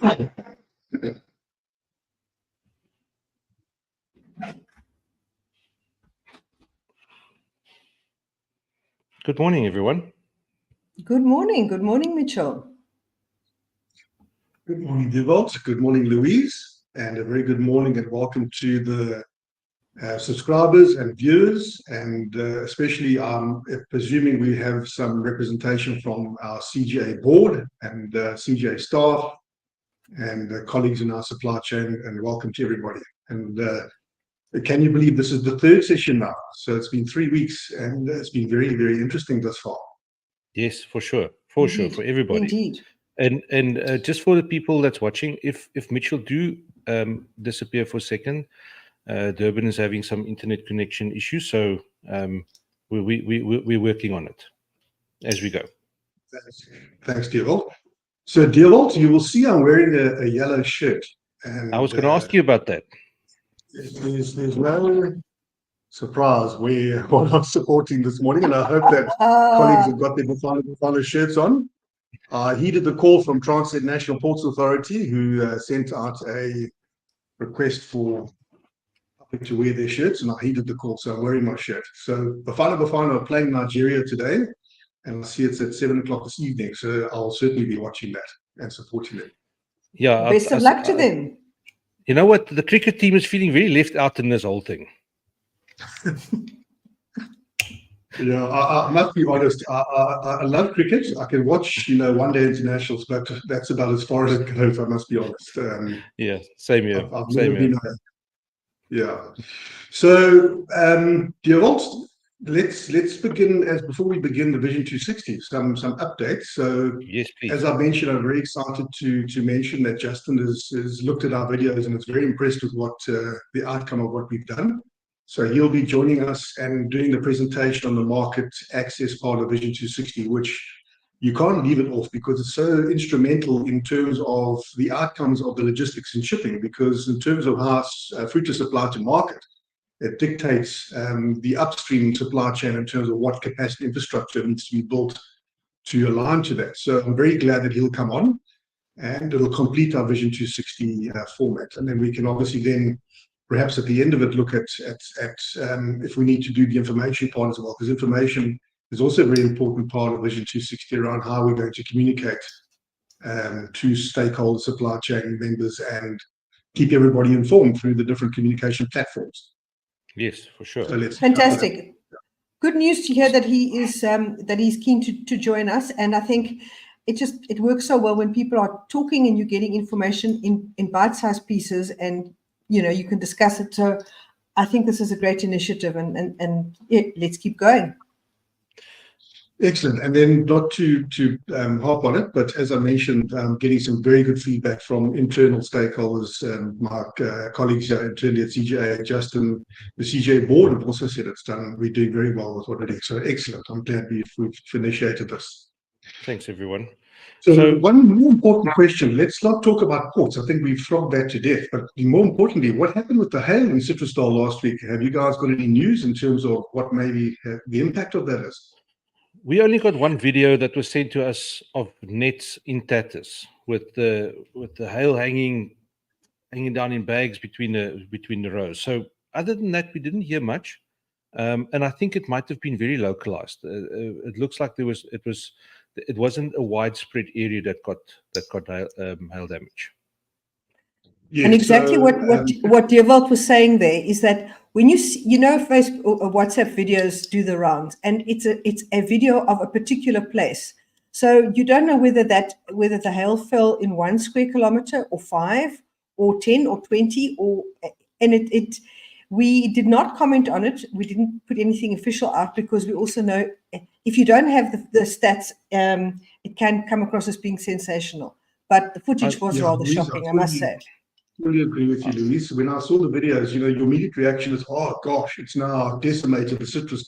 Good morning, everyone. Good morning. Good morning, Mitchell. Good morning, Dewald. Good morning, Louise. And a very good morning and welcome to the subscribers and viewers, and especially presuming we have some representation from our CGA board and CGA staff and colleagues in our supply chain, and welcome to everybody. And can you believe this is the third session now? So it's been 3 weeks and it's been very, very interesting thus far. Yes, for sure. For sure, for everybody. Indeed. And just for the people that's watching, if Mitchell do disappear for a second, Durban is having some internet connection issues, so we're working on it as we go. Thanks, Dewald. So, Dewald, you will see I'm wearing a yellow shirt. And I was going to ask you about that. There's no surprise what I'm supporting this morning, and I hope that colleagues have got their Bafana shirts on. He did the call from Transnet National Ports Authority, who sent out a request for public to wear their shirts, and I heeded the call, so I'm wearing my shirt. So Bafana are playing Nigeria today, and I see it's at 7 o'clock this evening, so I'll certainly be watching that and supporting them. Yeah. Best of luck to them. You know what? The cricket team is feeling very left out in this whole thing. Yeah, I must be honest. I love cricket. I can watch, one-day internationals, but that's about as far as it goes. I must be honest. Yeah, same here. I've Same never here. been yeah. So, Dewald, let's begin. Before we begin the Vision 260, some updates. So, Yes, please. as I mentioned, I'm very excited to mention that Justin has looked at our videos and is very impressed with what the outcome of what we've done. So he'll be joining us and doing the presentation on the market access part of Vision 260, which you can't leave it off because it's so instrumental in terms of the outcomes of the logistics and shipping, because in terms of how fruit is supplied to market, it dictates the upstream supply chain in terms of what capacity infrastructure needs to be built to align to that. So I'm very glad that he'll come on and it'll complete our Vision 260 format. And then we can obviously then perhaps at the end of it look at if we need to do the information part as well, because information is also a very important part of Vision 260 around how we're going to communicate to stakeholders, supply chain members, and keep everybody informed through the different communication platforms. Yes, for sure. So let's Fantastic. Good news to hear that he's keen to join us, and I think it works so well when people are talking and you're getting information in bite-sized pieces, and you can discuss it. So I think this is a great initiative, and yeah, let's keep going. Excellent. And then not to harp on it, but as I mentioned, getting some very good feedback from internal stakeholders. My colleagues internally at CGA, Justin, the CGA board have also said it's done. We're doing very well with what it is. So excellent. I'm glad we've initiated this. Thanks, everyone. So one more important question. Let's not talk about ports. I think we've flogged that to death. But more importantly, what happened with the hail in Citrusland last week? Have you guys got any news in terms of what maybe the impact of that is? We only got one video that was sent to us of nets in tatters with the hail hanging down in bags between the rows. So other than that, we didn't hear much, and I think it might have been very localized. It looks like it wasn't a widespread area that got hail damage. Yeah, and exactly what Dewald was saying there is that when Facebook or WhatsApp videos do the rounds, and it's a video of a particular place, so you don't know whether the hail fell in 1 square kilometer or 5 or 10 or 20 we did not comment on it. We didn't put anything official out because we also know if you don't have the stats, it can come across as being sensational. But the footage was rather shocking, I must say. I fully agree with you, Louise. When I saw the videos, your immediate reaction is, oh gosh, it's now decimated the citrus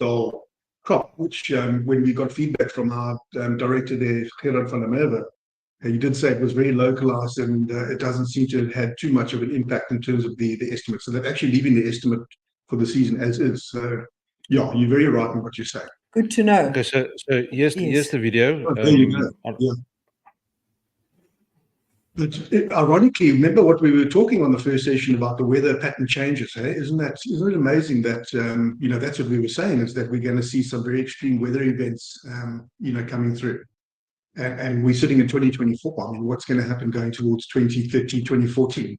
crop, which when we got feedback from our director there, Gerard van der Merwe, he did say it was very localized and it doesn't seem to have had too much of an impact in terms of the estimate. So they're actually leaving the estimate for the season as is. So yeah, you're very right in what you're saying. Good to know. Okay, so here's the video. Oh, there you go. Yeah. But ironically, remember what we were talking on the first session about the weather pattern changes, hey? Isn't it amazing that, that's what we were saying, is that we're going to see some very extreme weather events, coming through. And we're sitting in 2024. I mean, what's going to happen going towards 2030, 2040?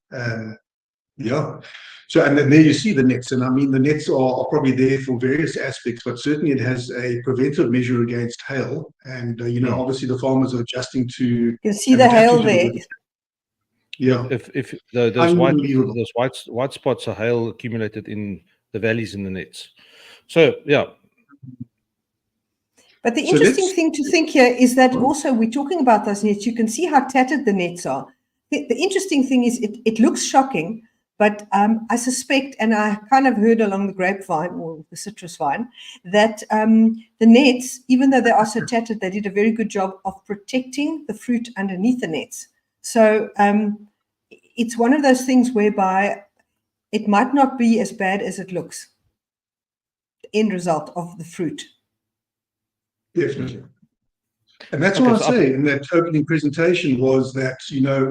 Yeah. So, and then there you see the nets. And I mean, the nets are probably there for various aspects, but certainly it has a preventive measure against hail. And, obviously the farmers are adjusting to... You can see the hail there. Yeah. If those white spots are hail accumulated in the valleys in the nets. So, yeah. But the interesting thing to think here is that also we're talking about those nets. You can see how tattered the nets are. The interesting thing is it looks shocking, but I suspect, and I kind of heard along the grapevine or the citrus vine, that the nets, even though they are so tattered, they did a very good job of protecting the fruit underneath the nets. So it's one of those things whereby it might not be as bad as it looks, the end result of the fruit. Definitely. And that's what I say in that opening presentation was that,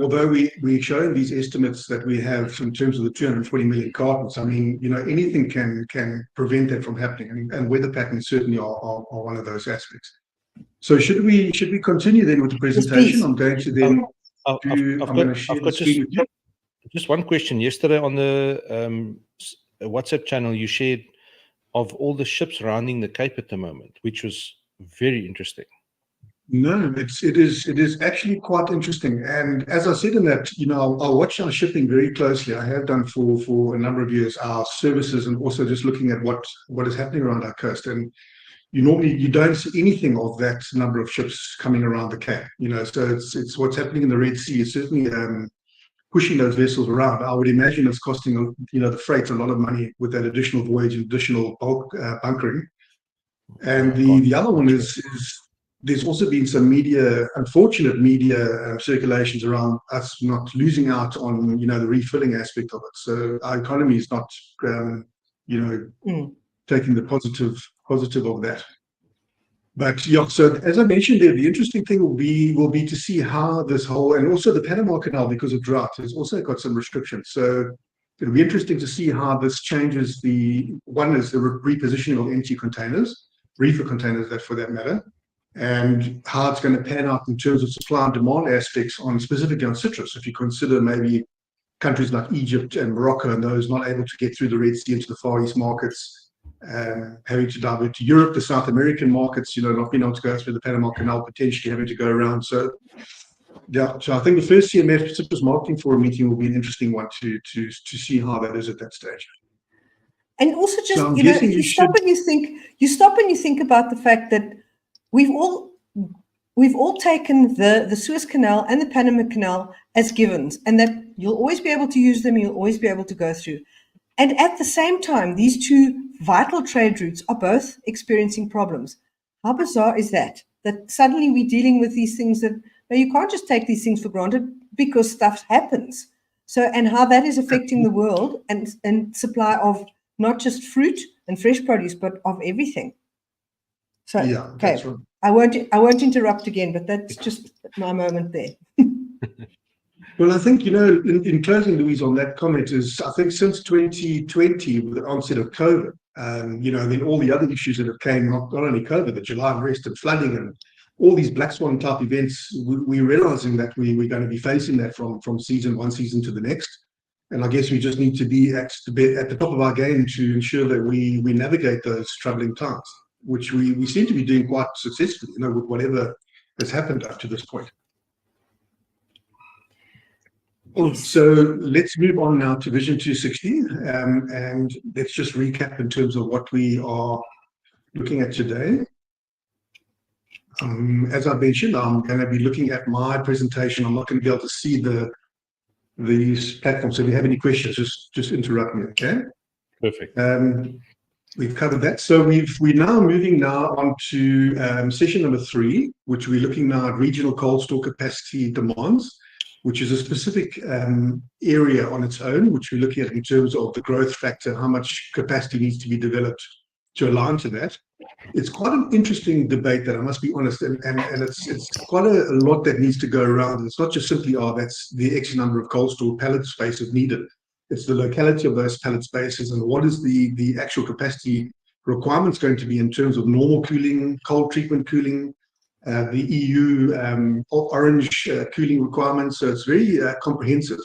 although we're showing these estimates that we have in terms of the 240 million cartons, I mean, anything can prevent that from happening. And weather patterns certainly are one of those aspects. So should we continue then with the presentation? Yes, I'm going to then I've got just one question. Yesterday on the WhatsApp channel, you shared of all the ships rounding the Cape at the moment, which was very interesting. No, it is actually quite interesting. And as I said in that, I'll watch our shipping very closely. I have done for a number of years, our services, and also just looking at what is happening around our coast. And you don't see anything of that number of ships coming around the Cape. So it's what's happening in the Red Sea is certainly pushing those vessels around. I would imagine it's costing the freight a lot of money with that additional voyage and additional bulk bunkering. And the other one is there's also been some unfortunate media circulations around us not losing out on, the refilling aspect of it. So our economy is not, taking the positive of that. But yeah, so as I mentioned there, the interesting thing will be to see how this whole, and also the Panama Canal, because of drought, has also got some restrictions. So it'll be interesting to see how this changes one is the repositioning of empty containers, reefer containers, that for that matter, and how it's going to pan out in terms of supply and demand aspects specifically on citrus. If you consider maybe countries like Egypt and Morocco and those not able to get through the Red Sea into the Far East markets, having to divert to Europe, the South American markets, not being able to go through the Panama Canal, potentially having to go around. So yeah, so I think the first CMF Citrus Marketing Forum meeting will be an interesting one to see how that is at that stage. And also just, so you stop and you think about the fact that we've all taken the Suez Canal and the Panama Canal as givens, and that you'll always be able to use them, you'll always be able to go through. And at the same time, these two vital trade routes are both experiencing problems. How bizarre is that? That suddenly we're dealing with these things that you can't just take these things for granted because stuff happens. So, and how that is affecting the world and supply of not just fruit and fresh produce, but of everything. So, yeah, okay, right. I won't interrupt again, but that's just my moment there. Well, I think, in closing, Louise, on that comment is, I think since 2020, with the onset of COVID, then all the other issues that have came, not only COVID, the July unrest and flooding and all these black swan type events, we're realizing that we're going to be facing that from one season to the next. And I guess we just need to be at the top of our game to ensure that we navigate those troubling times, which we seem to be doing quite successfully, with whatever has happened up to this point. So let's move on now to Vision260, and let's just recap in terms of what we are looking at today. As I mentioned, I'm going to be looking at my presentation. I'm not going to be able to see these platforms. So if you have any questions, just interrupt me, okay? Perfect. We've covered that. So we're now moving on to session number 3, which we're looking now at regional cold store capacity demands, which is a specific area on its own, which we're looking at in terms of the growth factor, how much capacity needs to be developed to align to that. It's quite an interesting debate that I must be honest, and it's quite a lot that needs to go around. It's not just simply, oh, that's the X number of cold store pallet spaces needed. It's the locality of those pallet spaces and what is the actual capacity requirements going to be in terms of normal cooling, cold treatment cooling, the EU orange cooling requirements. So it's very comprehensive.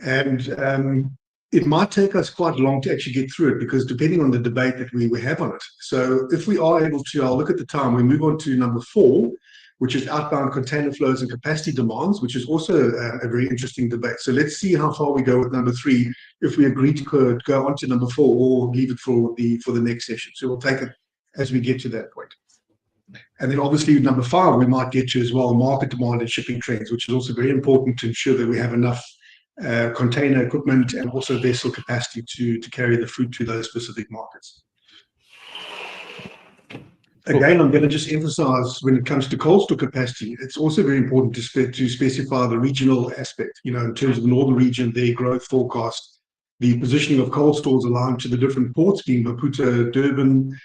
And it might take us quite long to actually get through it because depending on the debate that we have on it. So if we are able to, I'll look at the time, we move on to number 4, which is outbound container flows and capacity demands, which is also a very interesting debate. So let's see how far we go with number 3, if we agree to go on to number 4 or leave it for the next session. So we'll take it as we get to that point. And then obviously number 5, we might get to as well, market demand and shipping trends, which is also very important to ensure that we have enough container equipment and also vessel capacity to carry the fruit to those specific markets. Again, I'm going to just emphasize when it comes to cold store capacity, it's also very important to specify the regional aspect, you know, in terms of the northern region, their growth forecast, the positioning of cold stores aligned to the different ports, being Maputo, Durban,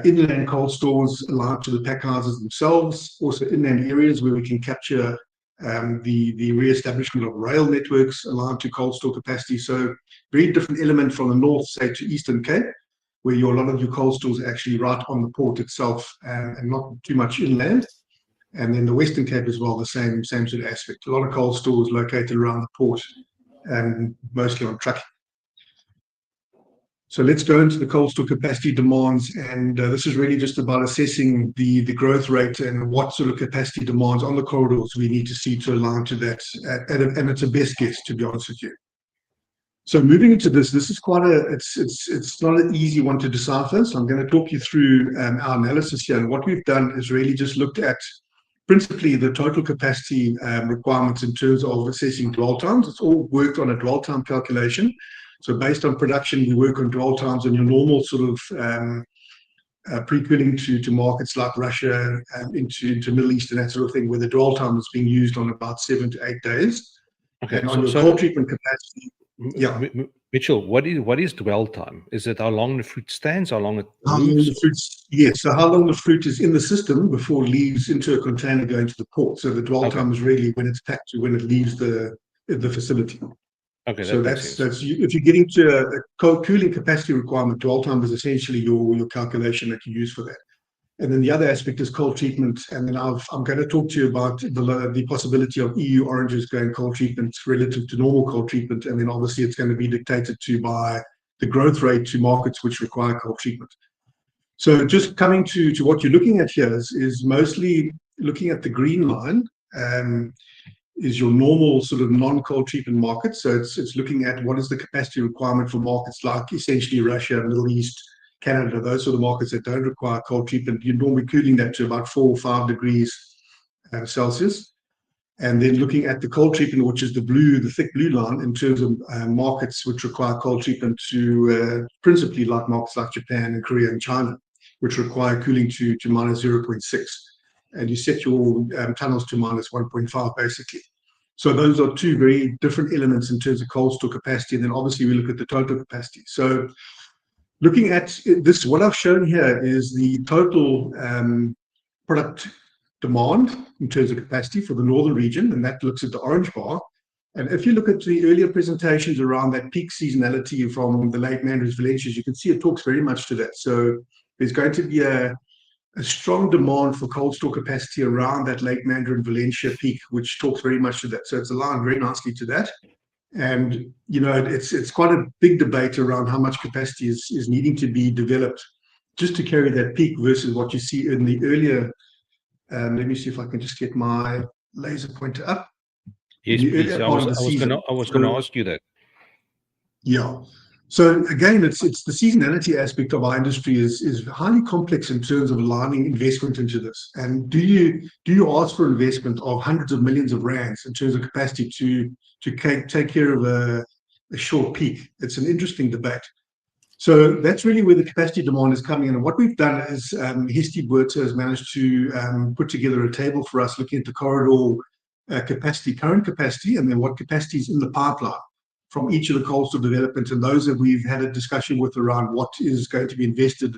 inland cold stores aligned to the pack houses themselves, also inland areas where we can capture the re-establishment of rail networks aligned to cold store capacity. So very different element from the north, say, to Eastern Cape, where a lot of your cold stores are actually right on the port itself and not too much inland. And then the Western Cape as well, the same sort of aspect. A lot of cold stores located around the port and mostly on trucking. So let's go into the cold store capacity demands, and this is really just about assessing the growth rate and what sort of capacity demands on the corridors we need to see to align to that, and it's a best guess, to be honest with you. So moving into this is quite it's not an easy one to decipher. So I'm going to talk you through our analysis here, and what we've done is really just looked at principally the total capacity requirements in terms of assessing dwell times. It's all worked on a dwell time calculation. So based on production, we work on dwell times on your normal sort of pre-cooling to markets like Russia and into Middle East and that sort of thing, where the dwell time is being used on about 7 to 8 days. Okay, and on your cold treatment capacity, yeah. Mitchell, what is dwell time? Is it how long the fruit stands, how long it moves? Yes, so how long the fruit is in the system before it leaves into a container going to the port. So the dwell time is really when it's packed to when it leaves the facility. Okay, so that's if you're getting to a cold cooling capacity requirement, dwell time is essentially your calculation that you use for that. And then the other aspect is cold treatment. And then I'm going to talk to you about the possibility of EU oranges going cold treatment relative to normal cold treatment. And then obviously it's going to be dictated to by the growth rate to markets which require cold treatment. So just coming to what you're looking at here is mostly looking at the green line. Is your normal sort of non-cold treatment market. So it's looking at what is the capacity requirement for markets like essentially Russia, Middle East, Canada, those sort of markets that don't require cold treatment. You're normally cooling that to about 4 or 5 degrees Celsius. And then looking at the cold treatment, which is the thick blue line, in terms of markets which require cold treatment to principally like markets like Japan and Korea and China, which require cooling to minus 0.6. And you set your tunnels to minus 1.5 basically. So those are 2 very different elements in terms of cold store capacity. And then obviously we look at the total capacity. So looking at this, what I've shown here is the total product demand in terms of capacity for the northern region, and that looks at the orange bar. And if you look at the earlier presentations around that peak seasonality from the Lake Mandarin's Valencias, you can see it talks very much to that. So there's going to be a strong demand for cold store capacity around that Lake Mandarin Valencia peak, which talks very much to that. So it's aligned very nicely to that. And, you know, it's quite a big debate around how much capacity is needing to be developed just to carry that peak versus what you see in the earlier. Let me see if I can just get my laser pointer up. Yes, please. I was going to ask you that. Yeah. So again, it's the seasonality aspect of our industry is highly complex in terms of aligning investment into this. And do you ask for investment of hundreds of millions of rands in terms of capacity to take care of a short peak? It's an interesting debate. So that's really where the capacity demand is coming in. And what we've done is Hesti Buerta has managed to put together a table for us looking at the corridor capacity, current capacity, and then what capacity is in the pipeline from each of the cold store developments, and those that we've had a discussion with around what is going to be invested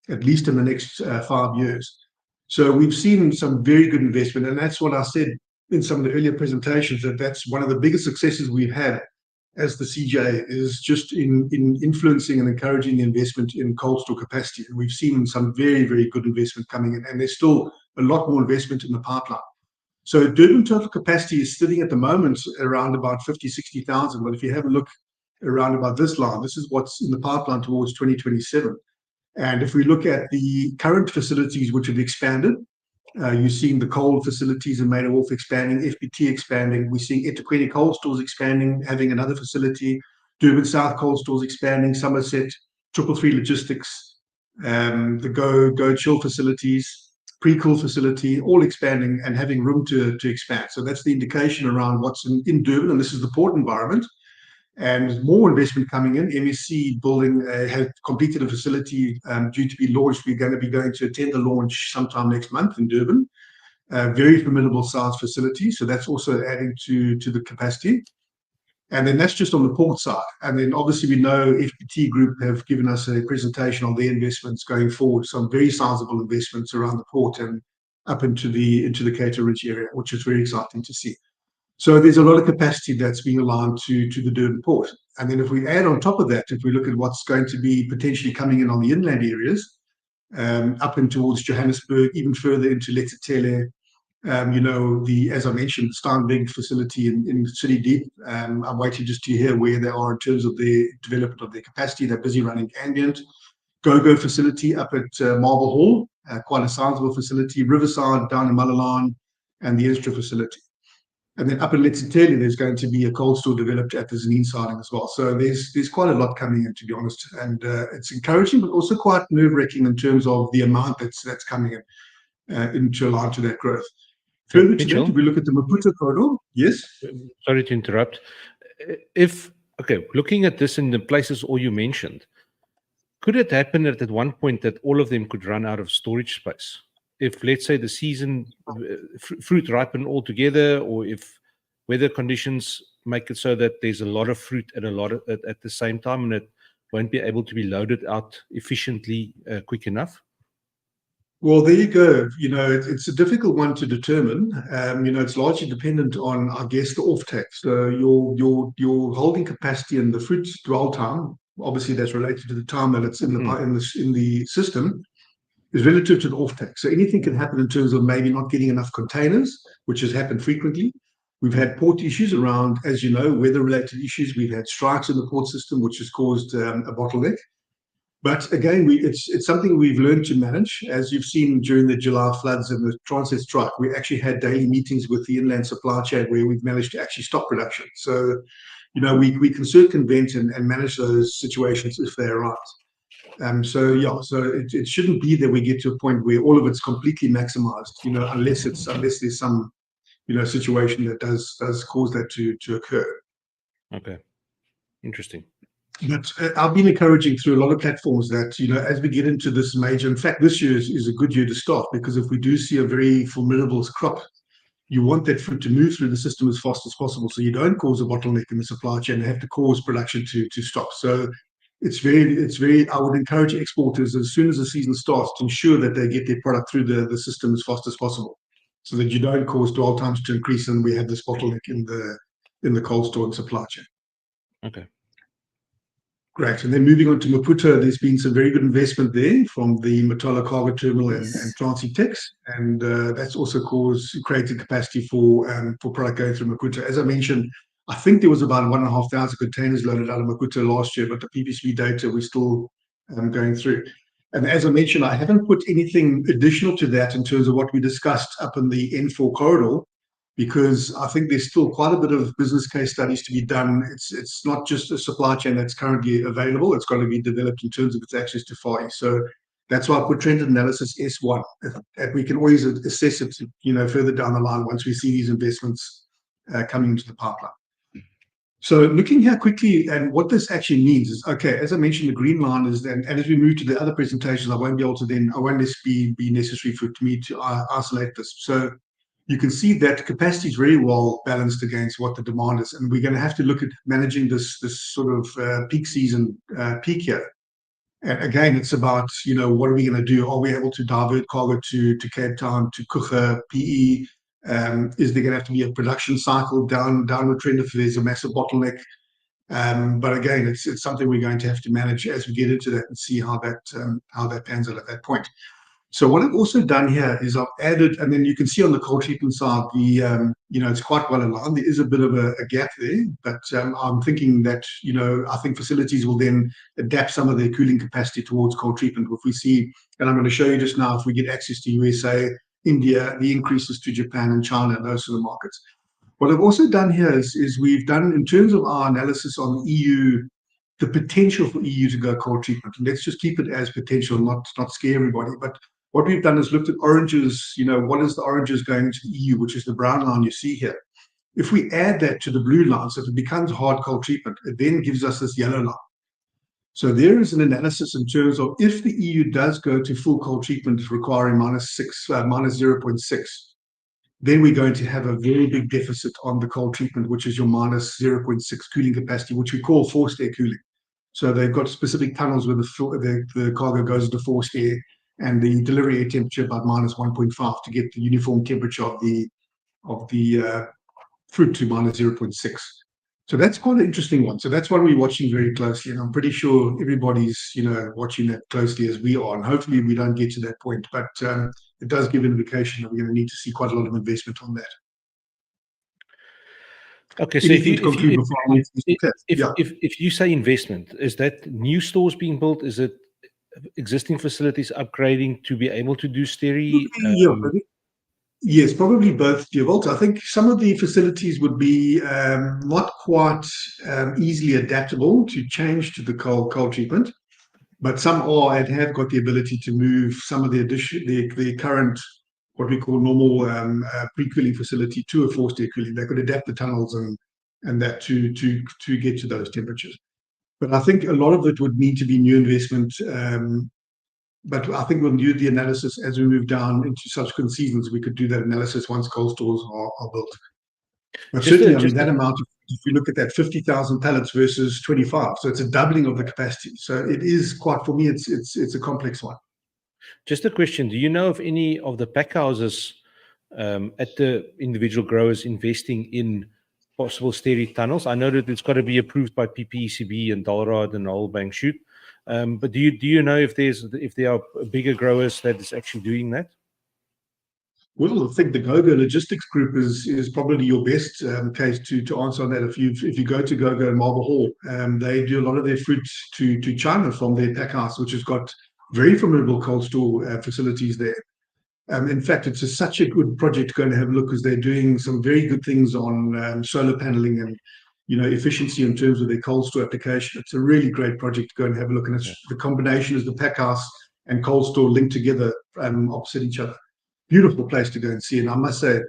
at least in the next 5 years. So we've seen some very good investment, and that's what I said in some of the earlier presentations, that's one of the biggest successes we've had as the CGA is just in influencing and encouraging the investment in cold store capacity. And we've seen some very, very good investment coming in, and there's still a lot more investment in the pipeline. So Durban total capacity is sitting at the moment around about 50, 60,000. But if you have a look around about this line, this is what's in the pipeline towards 2027. And if we look at the current facilities which have expanded, you're seeing the cold facilities in Maida Wharf expanding, FPT expanding. We're seeing eThekwini cold stores expanding, having another facility. Durban South cold stores expanding, Somerset, 333 Logistics, the Go Chill facilities, Pre-Cool facility, all expanding and having room to expand. So that's the indication around what's in Durban, and this is the port environment. And more investment coming in. MSC building has completed a facility due to be launched. We're going to be going to attend the launch sometime next month in Durban. Very formidable size facility. So that's also adding to the capacity. And then that's just on the port side. And then obviously we know FPT Group have given us a presentation on their investments going forward. Some very sizable investments around the port and up into the Cato Ridge area, which is very exciting to see. So there's a lot of capacity that's being aligned to the Durban port. And then if we add on top of that, if we look at what's going to be potentially coming in on the inland areas, up and towards Johannesburg, even further into Letsitele, as I mentioned, the Steinweg facility in City Deep. I'm waiting just to hear where they are in terms of the development of their capacity. They're busy running ambient. Go facility up at Marble Hall, quite a sizable facility. Riverside down in Malalan, and the Instra facility. And then up in Letsitele, there's going to be a cold store developed at the Zanin siding as well. So there's quite a lot coming in, to be honest. And it's encouraging, but also quite nerve-wracking in terms of the amount that's coming in to align to that growth. Further to that, if we look at the Maputo corridor, yes? Sorry to interrupt. Looking at this in the places all you mentioned, could it happen at one point that all of them could run out of storage space? If, let's say, the season fruit ripen all together, or if weather conditions make it so that there's a lot of fruit and at the same time, and it won't be able to be loaded out efficiently quick enough? Well, there you go. It's a difficult one to determine. It's largely dependent on, I guess, the offtake. So your holding capacity and the fruit dwell time, obviously that's related to the time that it's in the system, is relative to the offtake. So anything can happen in terms of maybe not getting enough containers, which has happened frequently. We've had port issues around, as you know, weather-related issues. We've had strikes in the port system, which has caused a bottleneck. But again, it's something we've learned to manage. As you've seen during the July floods and the Transnet strike, we actually had daily meetings with the inland supply chain where we've managed to actually stop production. So, we can circumvent and manage those situations if they arise. So it shouldn't be that we get to a point where all of it's completely maximized, unless there's some, situation that does cause that to occur. Okay, interesting. But I've been encouraging through a lot of platforms that, as we get into this major, in fact, this year is a good year to start, because if we do see a very formidable crop, you want that fruit to move through the system as fast as possible, so you don't cause a bottleneck in the supply chain and have to cause production to stop. So it's very, I would encourage exporters as soon as the season starts to ensure that they get their product through the system as fast as possible, so that you don't cause dwell times to increase and we have this bottleneck in the cold store and supply chain. Okay. Great. And then moving on to Maputo, there's been some very good investment there from the Matola Cargo Terminal and Transitex, and that's also created capacity for product going through Maputo. As I mentioned, I think there was about 1,500 containers loaded out of Maputo last year, but the PPSV data we're still going through. And as I mentioned, I haven't put anything additional to that in terms of what we discussed up in the N4 corridor, because I think there's still quite a bit of business case studies to be done. It's not just a supply chain that's currently available. It's got to be developed in terms of its access to Far East. So that's why I put trend analysis S1. And we can always assess it, further down the line once we see these investments coming into the pipeline. So looking here quickly, and what this actually means is, okay, as I mentioned, the green line is then, and as we move to the other presentations, I won't be necessary for me to isolate this. So you can see that capacity is very well balanced against what the demand is, and we're going to have to look at managing this sort of peak season peak here. And again, it's about, what are we going to do? Are we able to divert cargo to Cape Town, to Kucha, PE? Is there going to have to be a production cycle downward trend if there's a massive bottleneck? But again, it's something we're going to have to manage as we get into that and see how that pans out at that point. So what I've also done here is I've added, and then you can see on the cold treatment side, it's quite well aligned. There is a bit of a gap there, but I'm thinking that, I think facilities will then adapt some of their cooling capacity towards cold treatment. If we see, and I'm going to show you just now, if we get access to USA, India, the increases to Japan and China, and those sort of markets. What I've also done here is we've done, in terms of our analysis on EU, the potential for EU to go cold treatment. And let's just keep it as potential, not scare everybody. But what we've done is looked at oranges, what is the oranges going to the EU, which is the brown line you see here. If we add that to the blue line, so if it becomes hard cold treatment, it then gives us this yellow line. So there is an analysis in terms of if the EU does go to full cold treatment requiring minus 0.6, then we're going to have a very big deficit on the cold treatment, which is your minus 0.6 cooling capacity, which we call forced air cooling. So they've got specific tunnels where the cargo goes into forced air, and the delivery air temperature about minus 1.5 to get the uniform temperature of the fruit to minus 0.6. So that's quite an interesting one. So that's one we're watching very closely, and I'm pretty sure everybody's watching that closely as we are, and hopefully we don't get to that point. But it does give an indication that we're going to need to see quite a lot of investment on that. Okay, so if you say investment, is that new stores being built? Is it existing facilities upgrading to be able to do steri? Yes, probably both, Dewald. I think some of the facilities would be not quite easily adaptable to change to the cold treatment, but some are and have got the ability to move some of the current, what we call normal pre-cooling facility to a forced air cooling. They could adapt the tunnels and that to get to those temperatures. But I think a lot of it would need to be new investment. But I think we'll do the analysis as we move down into subsequent seasons. We could do that analysis once cold stores are built. But certainly, that amount, if you look at that 50,000 pallets versus 25, so it's a doubling of the capacity. So it is quite, for me, it's a complex one. Just a question: do you know of any of the pack houses at the individual growers investing in possible steri tunnels? I know that it's got to be approved by PPECB and Dalrad and the whole bang shoot. But do you know if there are bigger growers that is actually doing that? Well, I think the GoGo Logistics Group is probably your best case to answer on that. If you go to GoGo and Marble Hall, they do a lot of their fruit to China from their pack house, which has got very formidable cold store facilities there. In fact, it's such a good project to go and have a look, because they're doing some very good things on solar paneling and efficiency in terms of their cold store application. It's a really great project to go and have a look. And it's the combination is the pack house and cold store linked together opposite each other. Beautiful place to go and see. And I must say,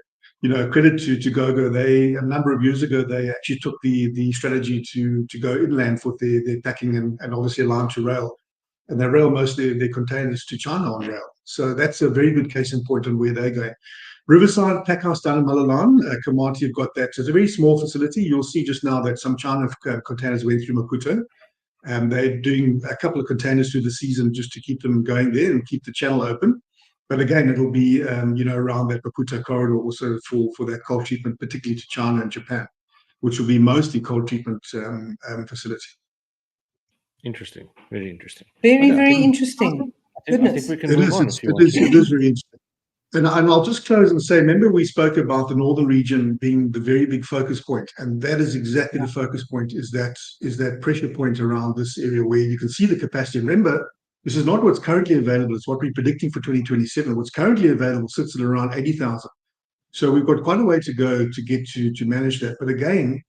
credit to GoGo. A number of years ago, they actually took the strategy to go inland for their packing and obviously aligned to rail. And they rail most of their containers to China on rail. So that's a very good case in point on where they're going. Riverside Packhouse down in Malalan, Kamati have got that. So it's a very small facility. You'll see just now that some China containers went through Maputo. They're doing a couple of containers through the season just to keep them going there and keep the channel open. But again, it'll be around that Maputo corridor also for that cold treatment, particularly to China and Japan, which will be mostly cold treatment facility. Interesting, very interesting. Very interesting. I think we can move on. It is very interesting. And I'll just close and say, remember we spoke about the northern region being the very big focus point, and that is exactly the focus point, is that pressure point around this area where you can see the capacity. And remember, this is not what's currently available, it's what we're predicting for 2027. What's currently available sits at around 80,000. So we've got quite a way to go to get to manage that. But again,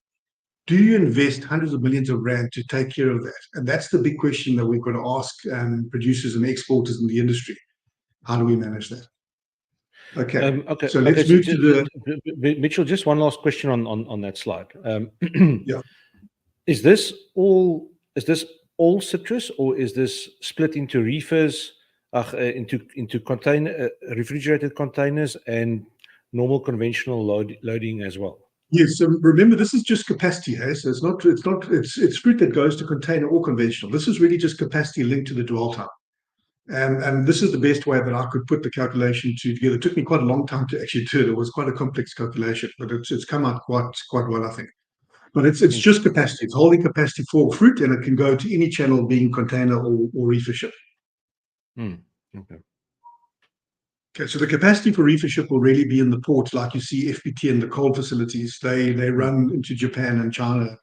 do you invest hundreds of millions of rand to take care of that? And that's the big question that we've got to ask producers and exporters in the industry. How do we manage that? Okay. So let's move to the Mitchell. Just one last question on that slide. Yeah. Is this all citrus, or is this split into reefers, into container refrigerated containers and normal conventional loading as well? Yes, so remember this is just capacity, hey? So it's fruit that goes to container or conventional. This is really just capacity linked to the dwell time. And this is the best way that I could put the calculation together. It took me quite a long time to actually do it. It was quite a complex calculation, but it's come out quite well, I think. But it's just capacity. It's holding capacity for fruit, and it can go to any channel, being container or reefer ship. Okay. Okay, so the capacity for reefer ship will really be in the port, like you see FPT and the cold facilities. They run into Japan and China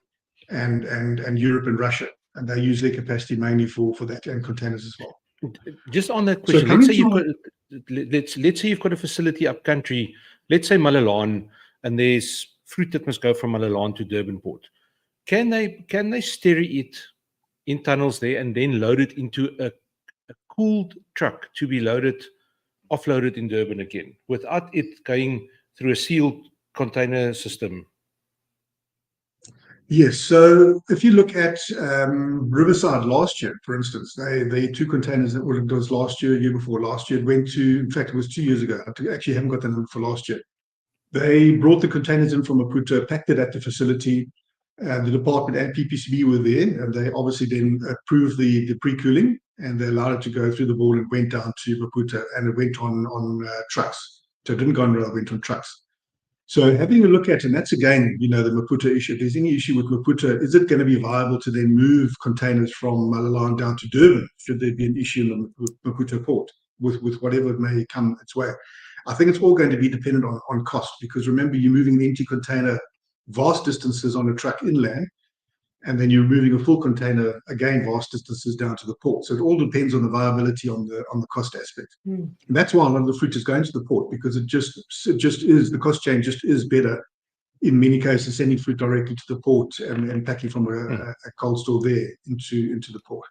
and Europe and Russia, and they use their capacity mainly for that, and containers as well. Just on that question, let's say you've got a facility up country, let's say Malalaan, and there's fruit that must go from Malalaan to Durban Port. Can they ster it in tunnels there and then load it into a cooled truck to be offloaded in Durban again, without it going through a sealed container system? Yes, so if you look at Riverside last year, for instance, they 2 containers that it was last year before last year, it went to, in fact, it was 2 years ago. I actually haven't got the number for last year. They brought the containers in from Maputo, packed it at the facility. The department and PPCB were there, and they obviously then approved the pre-cooling, and they allowed it to go through the board and went down to Maputo, and it went on trucks. So it didn't go on rail, it went on trucks. So having a look at, and that's again, the Maputo issue. If there's any issue with Maputo, is it going to be viable to then move containers from Malalaan down to Durban? Should there be an issue in the Maputo port with whatever may come its way? I think it's all going to be dependent on cost, because remember, you're moving the empty container vast distances on a truck inland, and then you're moving a full container again vast distances down to the port. So it all depends on the viability on the cost aspect. And that's why a lot of the fruit is going to the port, because it just is, the cost chain just is better in many cases, sending fruit directly to the port and packing from a cold store there into the port.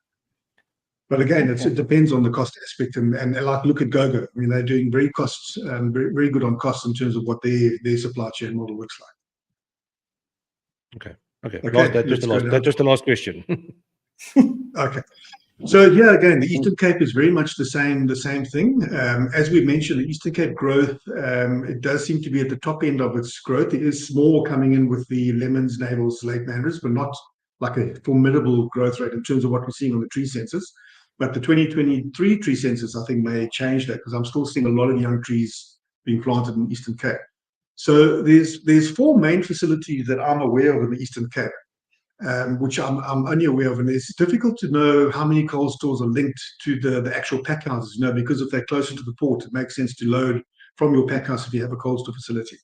But again, it depends on the cost aspect, and like look at GoGo. I mean, they're doing very good on costs in terms of what their supply chain model looks like. Okay. That's just the last question. Okay. So yeah, again, the Eastern Cape is very much the same thing. As we mentioned, the Eastern Cape growth, it does seem to be at the top end of its growth. There is more coming in with the lemons, navels, late mandarins, but not like a formidable growth rate in terms of what we're seeing on the tree census. But the 2023 tree census, I think, may change that, because I'm still seeing a lot of young trees being planted in the Eastern Cape. So there's 4 main facilities that I'm aware of in the Eastern Cape, which I'm only aware of, and it's difficult to know how many cold stores are linked to the actual pack houses, because if they're closer to the port, it makes sense to load from your pack house if you have a cold store facility.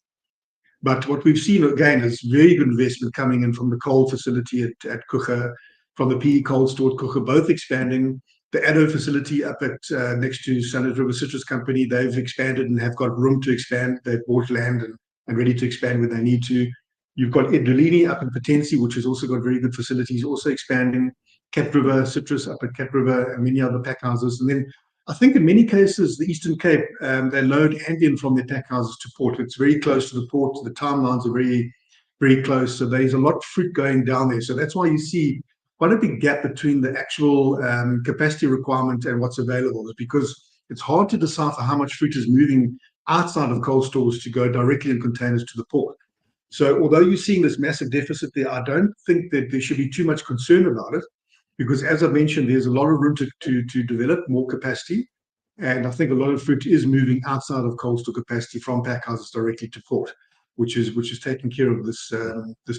But what we've seen again is very good investment coming in from the cold facility at Kucha, from the PE cold store at Kucha, both expanding. The Addo facility up at next to Sunrise River Citrus Company, they've expanded and have got room to expand. They've bought land and ready to expand where they need to. You've got Edolini up in Potensi, which has also got very good facilities, also expanding. Cape River Citrus up at Cape River, and many other pack houses. And then I think in many cases, the Eastern Cape, they load and in from their pack houses to port. It's very close to the port. The timelines are very, very close. So there's a lot of fruit going down there. So that's why you see quite a big gap between the actual capacity requirement and what's available, is because it's hard to decipher how much fruit is moving outside of cold stores to go directly in containers to the port. So although you're seeing this massive deficit there, I don't think that there should be too much concern about it, because as I mentioned, there's a lot of room to develop more capacity. And I think a lot of fruit is moving outside of cold store capacity from pack houses directly to port, which is taking care of this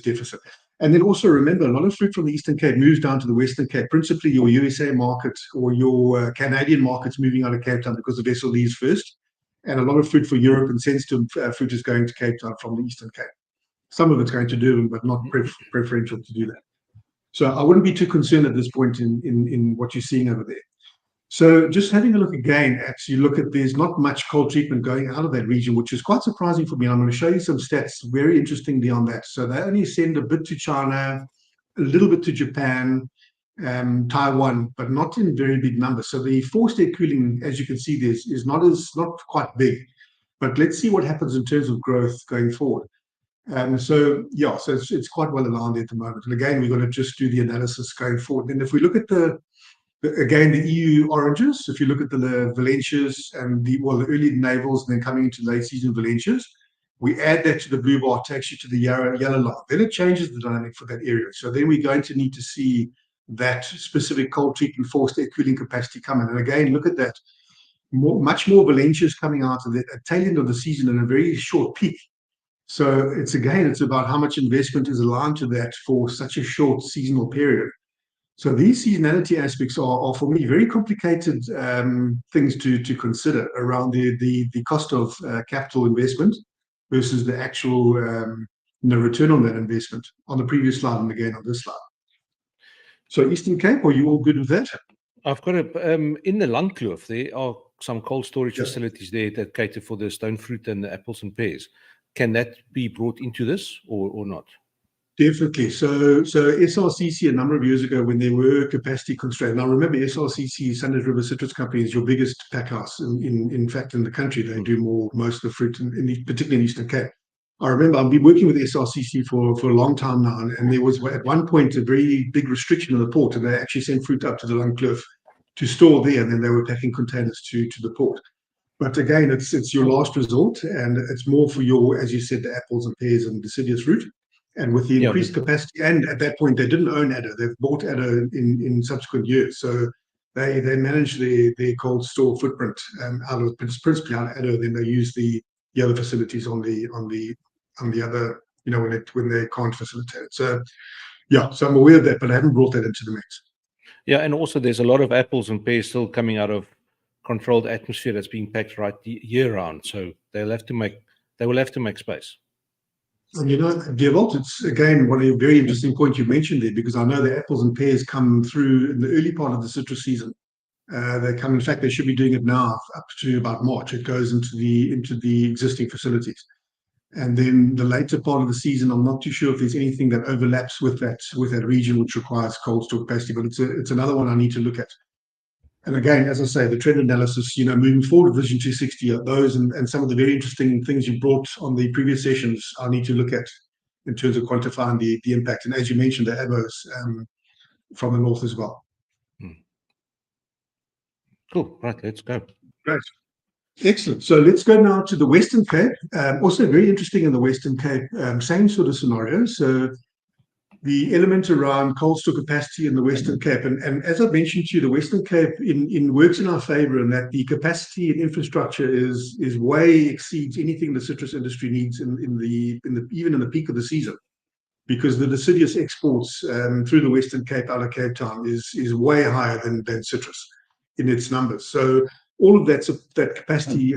deficit. And then also remember, a lot of fruit from the Eastern Cape moves down to the Western Cape, principally your USA market or your Canadian markets moving out of Cape Town because the vessel leaves first. And a lot of fruit for Europe and sensitive fruit is going to Cape Town from the Eastern Cape. Some of it's going to Durban, but not preferential to do that. So I wouldn't be too concerned at this point in what you're seeing over there. So just having a look again at, you look at, there's not much cold treatment going out of that region, which is quite surprising for me. I'm going to show you some stats very interestingly on that. So they only send a bit to China, a little bit to Japan, Taiwan, but not in very big numbers. So the forced air cooling, as you can see, is not quite big. But let's see what happens in terms of growth going forward. So it's quite well aligned at the moment. And again, we're going to just do the analysis going forward. And if we look at the EU oranges, if you look at the Valencias and the early navels and then coming into late season Valencias, We add that to the blue bar, takes you to the yellow line. Then it changes the dynamic for that area. So then we're going to need to see that specific cold treatment forced air cooling capacity come in. And again, look at that. Much more Valencia's coming out of the tail end of the season in a very short peak. So it's about how much investment is aligned to that for such a short seasonal period. So these seasonality aspects are for me very complicated things to consider around the cost of capital investment versus the actual return on that investment on the previous slide and again on this slide. So Eastern Cape, are you all good with that? I've got in the Langkloof, there are some cold storage facilities there that cater for the stone fruit and the apples and pears. Can that be brought into this or not? Definitely. So SRCC a number of years ago, when there were capacity constraints. Now remember, SRCC, Sunday River Citrus Company, is your biggest packhouse in fact in the country. They do most of the fruit, particularly in Eastern Cape. I remember I've been working with SRCC for a long time now, and there was at one point a very big restriction on the port, and they actually sent fruit up to the Langkloof to store there, and then they were packing containers to the port. But again, it's your last resort, and it's more for your, as you said, the apples and pears and deciduous fruit. And with the increased capacity, and at that point they didn't own Addo, they've bought Addo in subsequent years. So they manage their cold store footprint out of principally out of Addo. Then they use the other facilities on the other, when they can't facilitate it. So so I'm aware of that, but I haven't brought that into the mix. Yeah, and also there's a lot of apples and pears still coming out of controlled atmosphere that's being packed right year round. So they will have to make space. And Dewald, it's again one of the very interesting points you mentioned there, because I know the apples and pears come through in the early part of the citrus season. They come, in fact, they should be doing it now up to about March. It goes into the existing facilities. And then the later part of the season, I'm not too sure if there's anything that overlaps with that region which requires cold store capacity, but it's another one I need to look at. And again, as I say, the trend analysis, moving forward, Vision 260, those and some of the very interesting things you brought on the previous sessions, I need to look at in terms of quantifying the impact. And as you mentioned, the ABOs from the north as well. Cool. Right, let's go. Great. Excellent. So let's go now to the Western Cape. Also very interesting in the Western Cape, same sort of scenario. So the element around cold store capacity in the Western Cape. And as I've mentioned to you, the Western Cape works in our favor, in that the capacity and infrastructure is way exceeds anything the citrus industry needs even in the peak of the season, because the deciduous exports through the Western Cape out of Cape Town is way higher than citrus in its numbers. So all of that capacity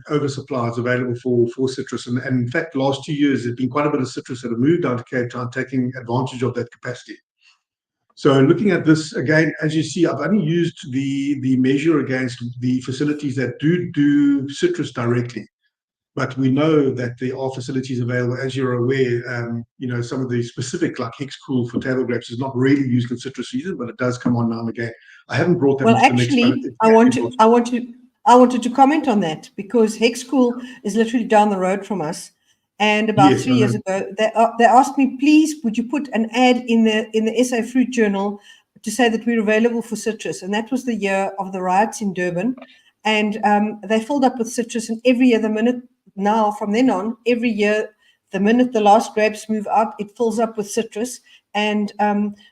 oversupply is available for citrus. And in fact, the last 2 years, there's been quite a bit of citrus that have moved down to Cape Town, taking advantage of that capacity. So looking at this, again, as you see, I've only used the measure against the facilities that do citrus directly. But we know that there are facilities available, as you're aware. Some of the specific, like Hexcool for table grapes, is not really used in citrus season, but it does come on now and again. I haven't brought that. Well, actually, I wanted to comment on that, because Hexcool is literally down the road from us. And about 3 years ago, they asked me, please, would you put an ad in the SA Fruit Journal to say that we're available for citrus? And that was the year of the riots in Durban. And they filled up with citrus, and every year, from then on, every year, the minute the last grapes move out, it fills up with citrus. And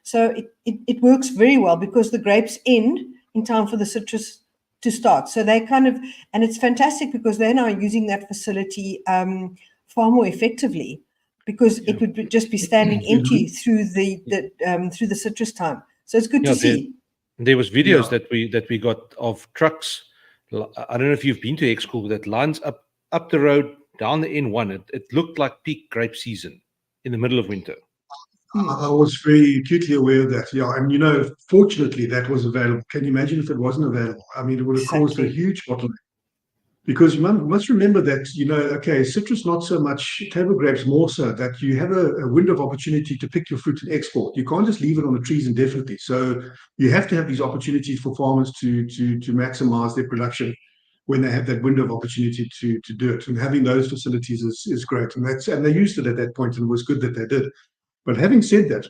so it works very well, because the grapes end in time for the citrus to start. So they and it's fantastic, because they're now using that facility far more effectively, because it would just be standing empty through the citrus time. So it's good to see. There was videos that we got of trucks. I don't know if you've been to Hexcool, that lines up the road down the N1. It looked like peak grape season in the middle of winter. I was very acutely aware of that. Yeah, and fortunately that was available. Can you imagine if it wasn't available? I mean, it would have caused a huge bottleneck. Because you must remember that, citrus not so much, table grapes more so, that you have a window of opportunity to pick your fruit and export. You can't just leave it on the trees indefinitely. So you have to have these opportunities for farmers to maximize their production when they have that window of opportunity to do it. And having those facilities is great. And they used it at that point, and it was good that they did. But having said that,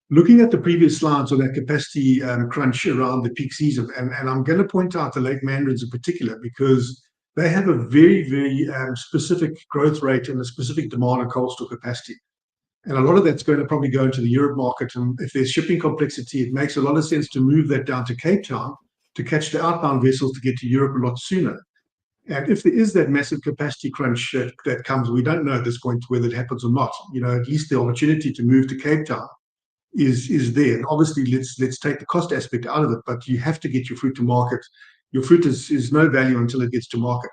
looking at the previous slides on that capacity crunch around the peak season, and I'm going to point out the Lake Mandarins in particular, because they have a very, very specific growth rate and a specific demand on cold store capacity. And a lot of that's going to probably go into the Europe market. And if there's shipping complexity, it makes a lot of sense to move that down to Cape Town to catch the outbound vessels to get to Europe a lot sooner. And if there is that massive capacity crunch that comes, we don't know at this point whether it happens or not. At least the opportunity to move to Cape Town is there. And obviously, let's take the cost aspect out of it, but you have to get your fruit to market. Your fruit is no value until it gets to market.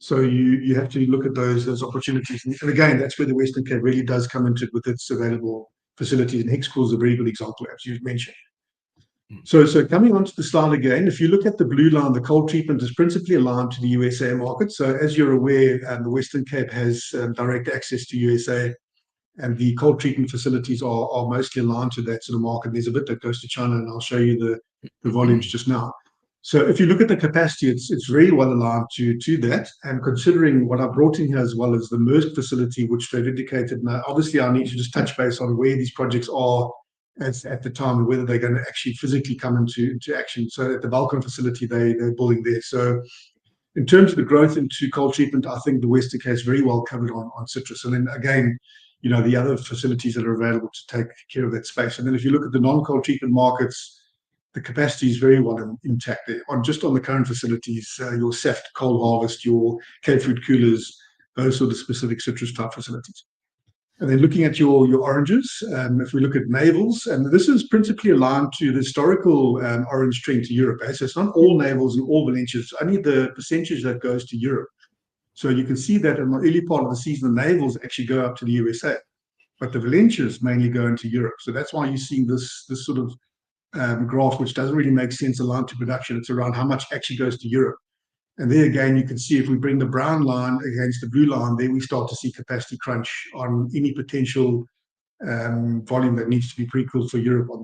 So you have to look at those opportunities. And again, that's where the Western Cape really does come into it with its available facilities. And Hexcool is a very good example, as you've mentioned. So coming onto the slide again, if you look at the blue line, the cold treatment is principally aligned to the USA market. So as you're aware, the Western Cape has direct access to USA, and the cold treatment facilities are mostly aligned to that sort of market. There's a bit that goes to China, and I'll show you the volumes just now. So if you look at the capacity, it's very well aligned to that. And considering what I brought in here as well as the Maersk facility, which they've indicated, now obviously I need to just touch base on where these projects are at the time and whether they're going to actually physically come into action. So at the Vulcan facility, they're building there. So in terms of the growth into cold treatment, I think the Western Cape is very well covered on citrus. And then again, the other facilities that are available to take care of that space. And then if you look at the non-cold treatment markets, the capacity is very well intact there. Just on the current facilities, your SAFT cold harvest, your Cape fruit coolers, those sort of specific citrus type facilities. And then looking at your oranges, if we look at navels, and this is principally aligned to the historical orange trend to Europe. So it's not all navels and all Valencias, only the percentage that goes to Europe. So you can see that in the early part of the season, the navels actually go up to the USA, but the Valencias mainly go into Europe. So that's why you're seeing this sort of graph, which doesn't really make sense aligned to production. It's around how much actually goes to Europe. And there again, you can see if we bring the brown line against the blue line, there we start to see capacity crunch on any potential volume that needs to be pre-cooled for Europe on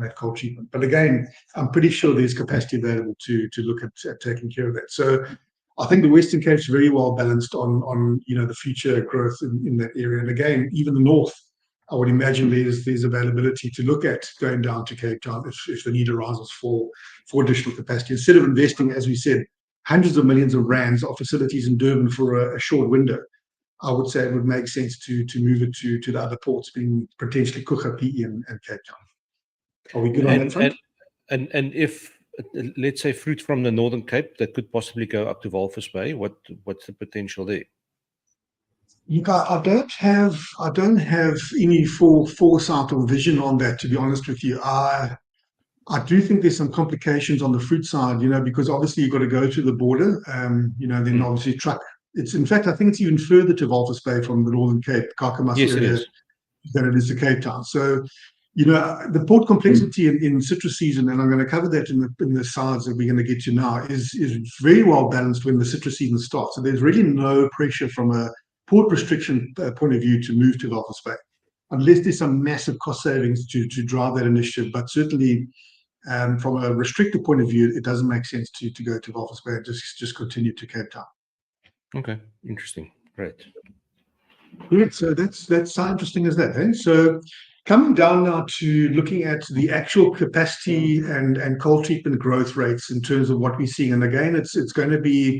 that cold treatment. But again, I'm pretty sure there's capacity available to look at taking care of that. So I think the Western Cape is very well balanced on the future growth in that area. And again, even the north, I would imagine there's availability to look at going down to Cape Town if the need arises for additional capacity. Instead of investing, as we said, hundreds of millions of rands of facilities in Durban for a short window, I would say it would make sense to move it to the other ports, being potentially Kucha, PE, and Cape Town. Are we good on that front? And if, let's say, fruit from the Northern Cape that could possibly go up to Walvis Bay, what's the potential there? I don't have any foresight or vision on that, to be honest with you. I do think there's some complications on the fruit side, because obviously you've got to go to the border, then obviously truck. In fact, I think it's even further to Walvis Bay from the Northern Cape, Kakamas area, than it is to Cape Town. So, the port complexity in citrus season, and I'm going to cover that in the slides that we're going to get to now, is very well balanced when the citrus season starts. So there's really no pressure from a port restriction point of view to move to Walvis Bay, unless there's some massive cost savings to drive that initiative. But certainly, from a restricted point of view, it doesn't make sense to go to Walvis Bay and just continue to Cape Town. Okay, interesting. Great. Great. So that's how interesting as that. Eh? So coming down now to looking at the actual capacity and cold treatment growth rates in terms of what we're seeing. And again, it's going to be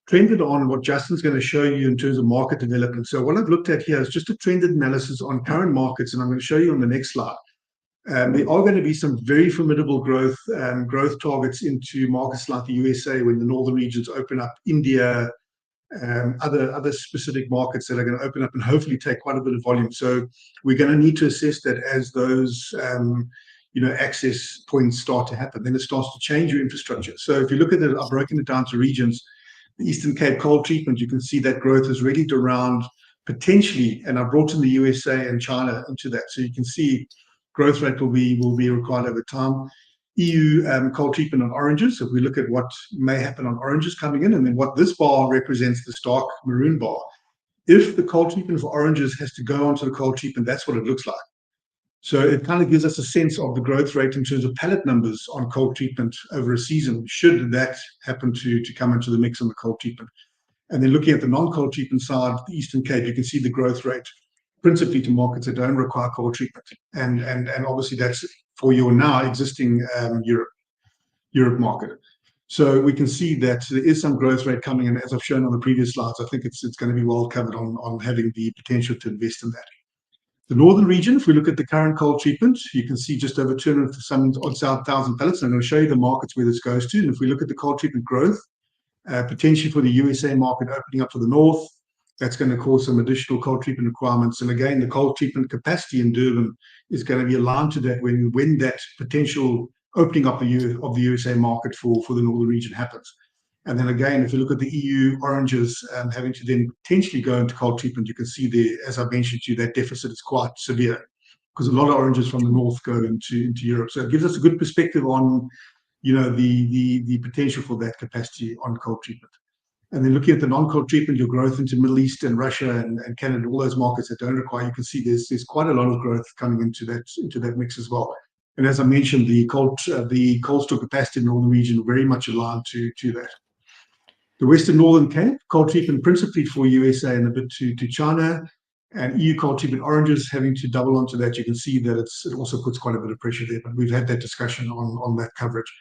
trended on what Justin's going to show you in terms of market development. So what I've looked at here is just a trended analysis on current markets, and I'm going to show you on the next slide. There are going to be some very formidable growth targets into markets like the USA when the northern regions open up, India, other specific markets that are going to open up and hopefully take quite a bit of volume. So we're going to need to assess that as those access points start to happen. Then it starts to change your infrastructure. So if you look at it, I've broken it down to regions. The Eastern Cape cold treatment, you can see that growth is really around potentially, and I brought in the USA and China into that. So you can see growth rate will be required over time. EU cold treatment on oranges. If we look at what may happen on oranges coming in, and then what this bar represents, the dark maroon bar. If the cold treatment for oranges has to go onto the cold treatment, that's what it looks like. So it kind of gives us a sense of the growth rate in terms of pallet numbers on cold treatment over a season, should that happen to come into the mix on the cold treatment. And then looking at the non-cold treatment side, the Eastern Cape, you can see the growth rate principally to markets that don't require cold treatment. And obviously that's for your now existing Europe market. So we can see that there is some growth rate coming in, as I've shown on the previous slides. I think it's going to be well covered on having the potential to invest in that. The northern region, if we look at the current coal treatment, you can see just over 200 some odd thousand pallets. I'm going to show you the markets where this goes to. And if we look at the coal treatment growth, potentially for the USA market opening up to the north, that's going to cause some additional coal treatment requirements. And again, the coal treatment capacity in Durban is going to be aligned to that when that potential opening up of the USA market for the northern region happens. And then again, if you look at the EU oranges having to then potentially go into coal treatment, you can see there, as I mentioned to you, that deficit is quite severe because a lot of oranges from the north go into Europe. So it gives us a good perspective on, the potential for that capacity on coal treatment. And then looking at the non-coal treatment, your growth into Middle East and Russia and Canada, all those markets that don't require, you can see there's quite a lot of growth coming into that mix as well. And as I mentioned, the coal store capacity in the northern region very much aligned to that. The Western Northern Cape, coal treatment principally for USA and a bit to China, and EU coal treatment oranges having to double onto that. You can see that it also puts quite a bit of pressure there, but we've had that discussion on that coverage.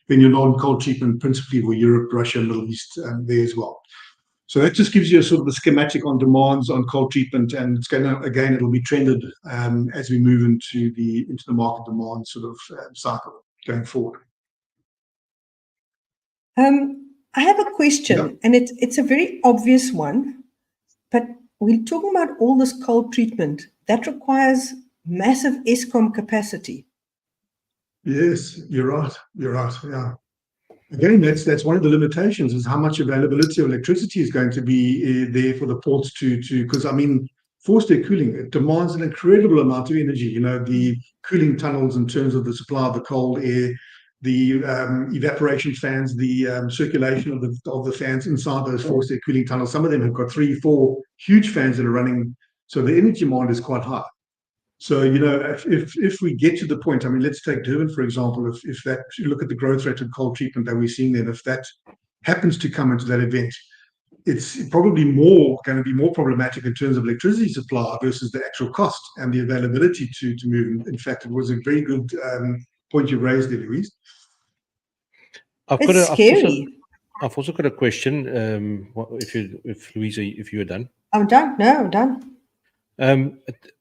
Then your non-coal treatment principally for Europe, Russia, Middle East there as well. So that just gives you a sort of a schematic on demands on coal treatment, and it's going to, again, it'll be trended as we move into the market demand sort of cycle going forward. I have a question, and it's a very obvious one, but we're talking about all this coal treatment that requires massive Eskom capacity. Yes, you're right. Yeah. Again, that's one of the limitations, is how much availability of electricity is going to be there for the ports because I mean, forced air cooling, it demands an incredible amount of energy. The cooling tunnels in terms of the supply of the cold air, the evaporation fans, the circulation of the fans inside those forced air cooling tunnels. Some of them have got 3, 4 huge fans that are running, so the energy demand is quite high. So, if we get to the point, I mean, let's take Durban, for example, if you look at the growth rate of coal treatment that we're seeing there, if that happens to come into that event, it's probably going to be more problematic in terms of electricity supply versus the actual cost and the availability to move. In fact, it was a very good point you raised there, Louise. It's scary. I've also got a question. If Louisa, if you're done. I'm done. No, I'm done.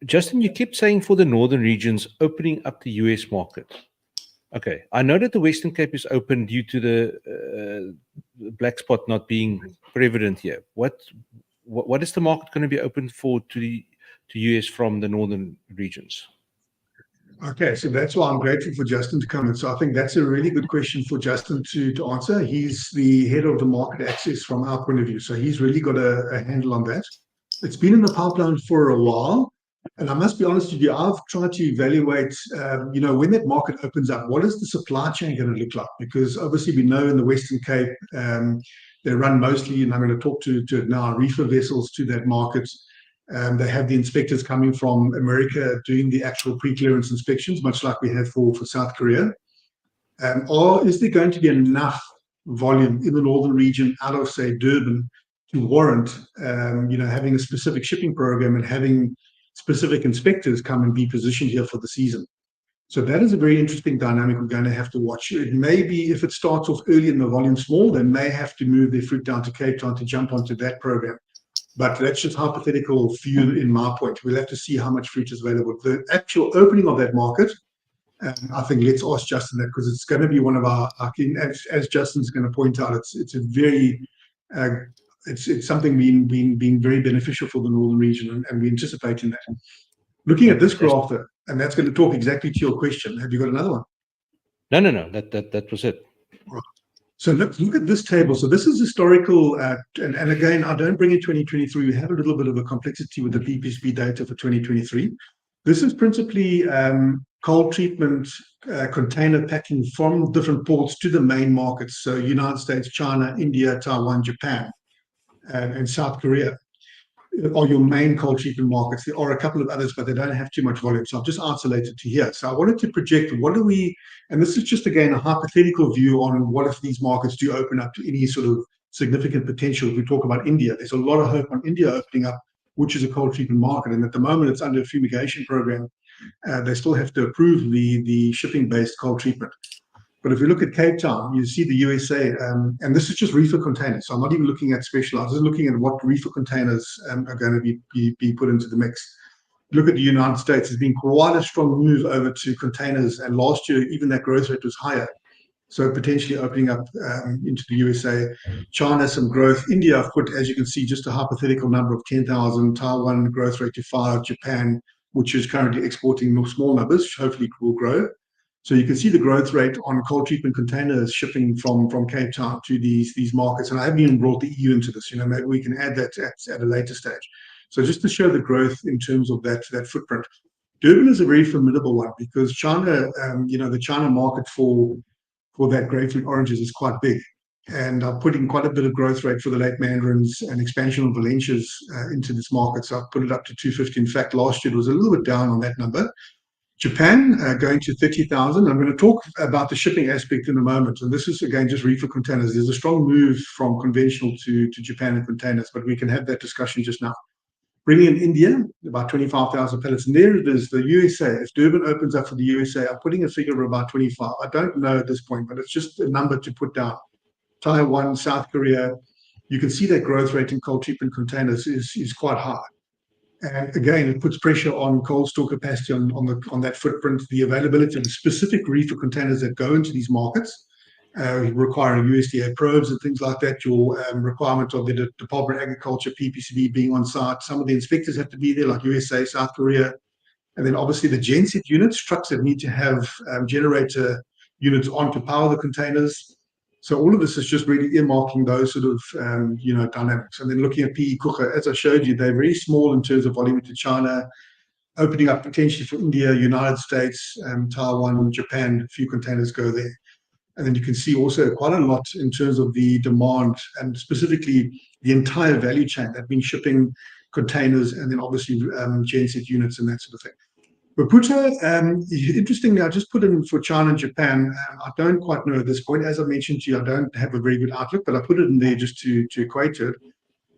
Justin, you kept saying for the northern regions opening up the US market. Okay, I know that the Western Cape is open due to the black spot not being prevalent here. What is the market going to be open for to US from the northern regions? Okay, so that's why I'm grateful for Justin to come in. So I think that's a really good question for Justin to answer. He's the head of the market access from our point of view, so he's really got a handle on that. It's been in the pipeline for a while, and I must be honest with you, I've tried to evaluate, when that market opens up, what is the supply chain going to look like? Because obviously we know in the Western Cape, they run mostly, and I'm going to talk to it now, reefer vessels to that market. They have the inspectors coming from America doing the actual pre-clearance inspections, much like we have for South Korea. Or is there going to be enough volume in the northern region out of, say, Durban, to warrant, having a specific shipping program and having specific inspectors come and be positioned here for the season? So that is a very interesting dynamic we're going to have to watch. It may be, if it starts off early and the volume small, they may have to move their fruit down to Cape Town to jump onto that program. But that's just hypothetical view in my point. We'll have to see how much fruit is available. The actual opening of that market, I think let's ask Justin that, because it's going to be one of our as Justin's going to point out, it's a very it's something being very beneficial for the northern region, and we're anticipating that. Looking at this graph, and that's going to talk exactly to your question. Have you got another one? No. That was it. Right. So look at this table. So this is historical, and again, I don't bring in 2023. We have a little bit of a complexity with the BPSB data for 2023. This is principally coal treatment container packing from different ports to the main markets. So United States, China, India, Taiwan, Japan, and South Korea are your main coal treatment markets. There are a couple of others, but they don't have too much volume. So I've just isolated to here. So I wanted to project and this is just, again, a hypothetical view on what if these markets do open up to any sort of significant potential. If we talk about India, there's a lot of hope on India opening up, which is a coal treatment market. And at the moment, it's under a fumigation program. They still have to approve the shipping-based coal treatment. But if you look at Cape Town, you see the USA, and this is just reefer containers. So I'm not even looking at specialized. I'm just looking at what reefer containers are going to be put into the mix. Look at the United States. There's been quite a strong move over to containers, and last year even that growth rate was higher. So potentially opening up into the USA. China, some growth. India, I've put, as you can see, just a hypothetical number of 10,000. Taiwan, growth rate to 5. Japan, which is currently exporting small numbers, hopefully will grow. So you can see the growth rate on cold treatment containers shipping from Cape Town to these markets. And I haven't even brought the EU into this. Maybe we can add that at a later stage. So just to show the growth in terms of that footprint. Durban is a very formidable one because China, the China market for that grapefruit oranges is quite big. And I'm putting quite a bit of growth rate for the late mandarins and expansion of Valencias into this market. So I've put it up to 250. In fact, last year it was a little bit down on that number. Japan going to 30,000. I'm going to talk about the shipping aspect in a moment. And this is, again, just reefer containers. There's a strong move from conventional to Japan and containers, but we can have that discussion just now. Bringing in India, about 25,000 pallets. And there it is, the USA. If Durban opens up for the USA, I'm putting a figure of about 25. I don't know at this point, but it's just a number to put down. Taiwan, South Korea, you can see that growth rate in cold treatment containers is quite high. And again, it puts pressure on cold store capacity on that footprint, the availability of the specific reefer containers that go into these markets, requiring USDA probes and things like that, your requirement of the Department of Agriculture, PPCB being on site. Some of the inspectors have to be there, like USA, South Korea. And then obviously the genset units, trucks that need to have generator units on to power the containers. So all of this is just really earmarking those sort of, dynamics. And then looking at PE Cooker, as I showed you, they're very small in terms of volume into China, opening up potentially for India, United States, Taiwan, Japan, a few containers go there. And then you can see also quite a lot in terms of the demand and specifically the entire value chain. They've been shipping containers and then obviously genset units and that sort of thing. Maputo, interestingly, I just put in for China and Japan. I don't quite know at this point. As I mentioned to you, I don't have a very good outlook, but I put it in there just to equate it.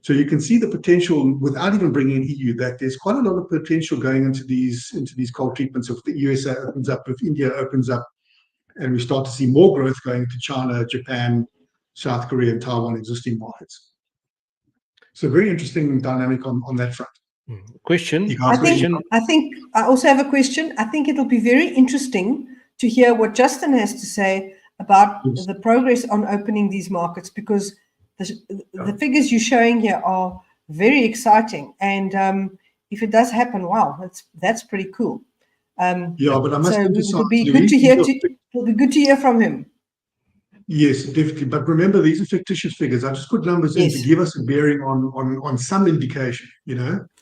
So you can see the potential without even bringing in EU, that there's quite a lot of potential going into these cold treatments. If the USA opens up, if India opens up, and we start to see more growth going to China, Japan, South Korea, and Taiwan existing markets. So very interesting dynamic on that front. Question. I think I also have a question. I think it'll be very interesting to hear what Justin has to say about the progress on opening these markets, because the figures you're showing here are very exciting. And if it does happen, wow, that's pretty cool. But I must emphasize, it'll be good to hear. It'll be good to hear from him. Yes, definitely. But remember, these are fictitious figures. I just put numbers in to give us a bearing on some indication,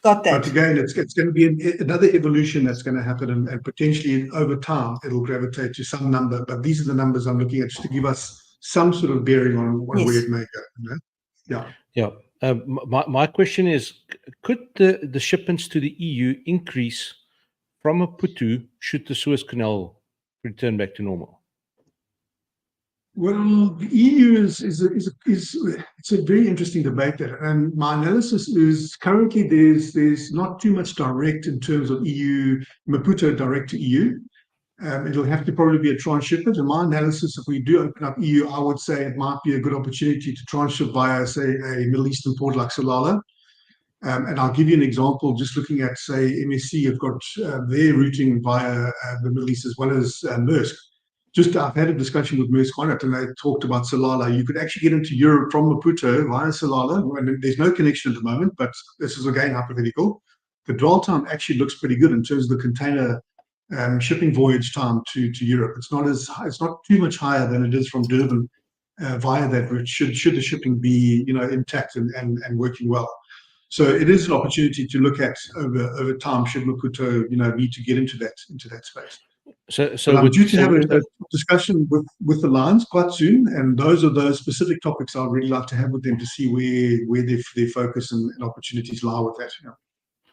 Got that. But again, it's going to be another evolution that's going to happen, and potentially over time, it'll gravitate to some number. But these are the numbers I'm looking at just to give us some sort of bearing on where it may go. My question is, could the shipments to the EU increase from Maputo should the Suez Canal return back to normal? Well, the EU it's a very interesting debate there, and my analysis is currently there's not too much direct in terms of EU Maputo direct to EU. It'll have to probably be a transshipment. In my analysis, if we do open up EU, I would say it might be a good opportunity to transship via, say, a Middle Eastern port like Salalah. And I'll give you an example. Just looking at, say, MSC have got their routing via the Middle East as well as Maersk. I've had a discussion with Maersk on it, and they talked about Salalah. You could actually get into Europe from Maputo via Salalah, and there's no connection at the moment, but this is again hypothetical. The dwell time actually looks pretty good in terms of the container shipping voyage time to Europe. It's not too much higher than it is from Durban via that route. Should the shipping be intact and working well. So it is an opportunity to look at over time. Should Maputo need to get into that space. So I'm due to have a discussion with the Lions quite soon, and those are those specific topics I'd really like to have with them to see where their focus and opportunities lie with that.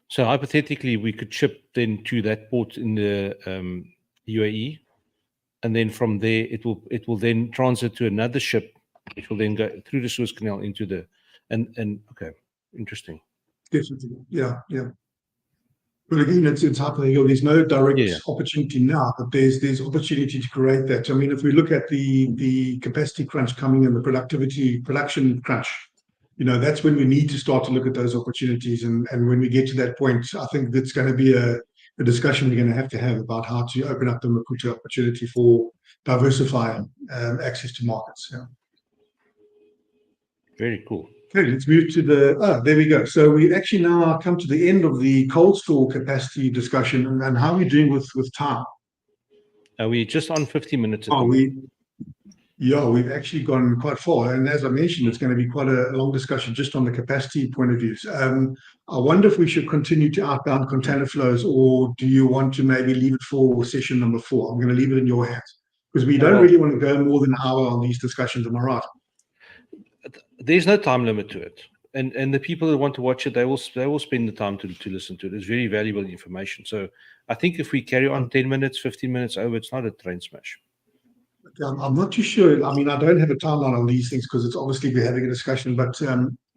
So hypothetically, we could ship then to that port in the UAE, and then from there it will then transit to another ship, which will then go through the Suez Canal into the and okay, interesting. Definitely, yeah. But again, it's up the hill. There's no direct Yeah. opportunity now, but there's opportunity to create that. I mean, if we look at the capacity crunch coming and the production crunch, that's when we need to start to look at those opportunities. And when we get to that point, I think that's going to be a discussion we're going to have about how to open up the Maputo opportunity for diversifying access to markets. Yeah. Very cool. Okay, let's move to there we go. So we actually now come to the end of the cold store capacity discussion, and how are we doing with time? Are we just on 50 minutes? We've actually gone quite far. And as I mentioned, it's going to be quite a long discussion just on the capacity point of views. I wonder if we should continue to outbound container flows, or do you want to maybe leave it for session number 4? I'm going to leave it in your hands, because we don't really want to go more than an hour on these discussions. Am I right? There's no time limit to it. And the people that want to watch it, they will spend the time to listen to it. It's very valuable information. So I think if we carry on 10 minutes, 15 minutes over, it's not a train smash. I'm not too sure. I mean, I don't have a timeline on these things because it's obviously we're having a discussion, but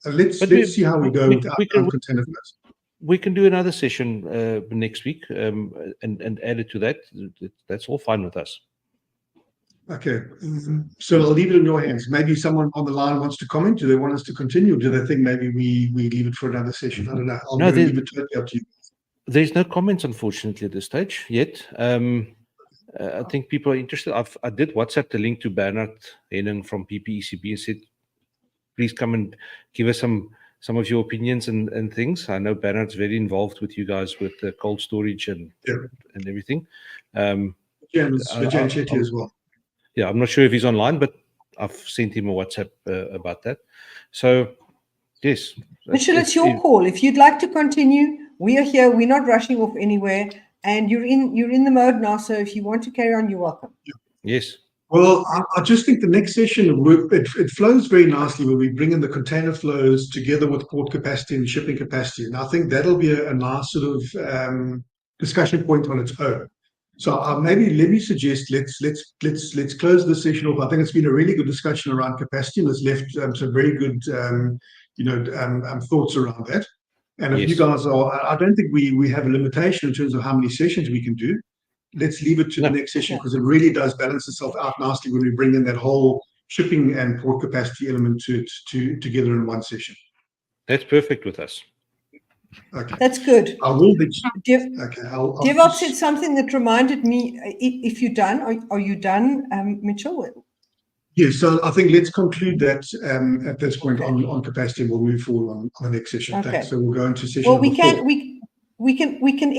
let's see how we go with outbound container flows. We can do another session next week and add it to that. That's all fine with us. Okay, so I'll leave it in your hands. Maybe someone on the line wants to comment. Do they want us to continue? Or do they think maybe we leave it for another session? I don't know. I'm going to leave it totally up to you. There's no comments, unfortunately, at this stage yet. I think people are interested. I did WhatsApp the link to Bernard Henning from PPECB and said, please come and give us some of your opinions and things. I know Bernard's very involved with you guys with the cold storage and everything. Vijay Chetty as well. Yeah, I'm not sure if he's online, but I've sent him a WhatsApp about that. So, yes. Mitchell, it's your call. If you'd like to continue, we are here. We're not rushing off anywhere. And you're in the mode now. So if you want to carry on, you're welcome. Yes. Well, I just think the next session, it flows very nicely when we bring in the container flows together with port capacity and shipping capacity. And I think that'll be a nice sort of discussion point on its own. So maybe let me suggest let's close this session off. I think it's been a really good discussion around capacity, and it's left some very good thoughts around that. And if you guys I don't think we have a limitation in terms of how many sessions we can do. Let's leave it to the next session, because it really does balance itself out nicely when we bring in that whole shipping and port capacity element together in one session. That's perfect with us. Okay. That's good. I will be. Devop said something that reminded me. If you're done, are you done, Mitchell? Yes. So I think let's conclude that at this point on capacity, and we'll move forward on the next session. Okay. Thanks. So we'll go into session. Well, we number 4. can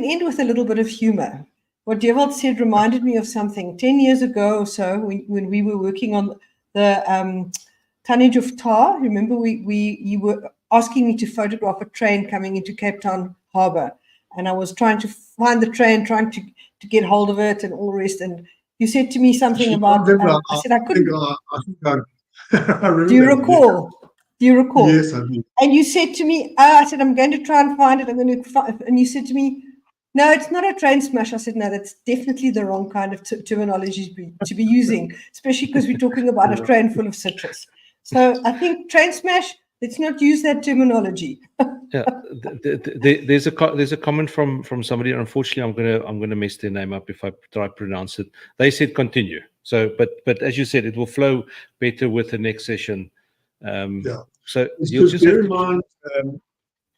end with a little bit of humor. What Devop said reminded me of something. 10 years ago or so, when we were working on the tonnage of tar. Remember, you were asking me to photograph a train coming into Cape Town Harbour, and I was trying to find the train, trying to get hold of it and all the rest. And you said to me something about. I said I couldn't. I remember. Do you recall? Do you recall? Yes, I do. And you said to me, I said, I'm going to try and find it. And you said to me, no, it's not a train smash. I said, no, that's definitely the wrong kind of terminology to be using, especially because we're talking about a train full of citrus. So I think train smash, let's not use that terminology. Yeah, there's a comment from somebody. Unfortunately, I'm gonna mess their name up if I try to pronounce it. They said continue. So, but as you said, it will flow better with the next session. So just bear in mind.